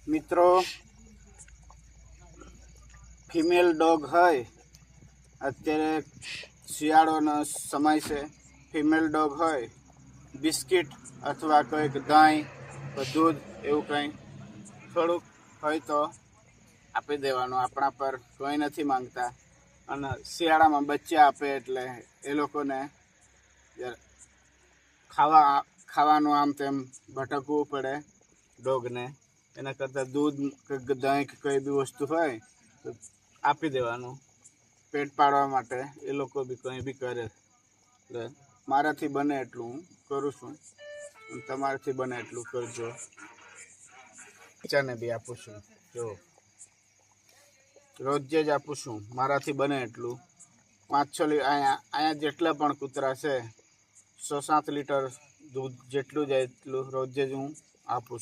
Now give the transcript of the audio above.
મિત્રો, female dog હોય, અત્યારે શિયાળોનો સમય છે, ફિમેલ ડોગ હોય, બિસ્કિટ અથવા કોઈક દહીં દૂધ એવું કંઈ થોડુંક હોય તો આપી દેવાનું. આપણા પર કોઈ નથી માંગતા, અને શિયાળામાં બચ્ચા આપે એટલે એ લોકોને ખાવાનું આમ તેમ ભટકવું પડે ડોગને. એના કરતાં દૂધ કે દહીં કે કોઈ બી વસ્તુ હોય તો આપી દેવાનું પેટ પાડવા માટે. એ લોકો બી કંઈ બી કરે. એટલે મારાથી બને એટલું હું કરું છું, તમારાથી બને એટલું કરજો. બચ્ચાને બી આપું છું, જો રોજે જ આપું છું, મારાથી બને એટલું. 5-6 લીટર અહીંયા જેટલા પણ કૂતરા છે 6-7 લીટર દૂધ જેટલું જાય એટલું રોજે જ હું આપું છું.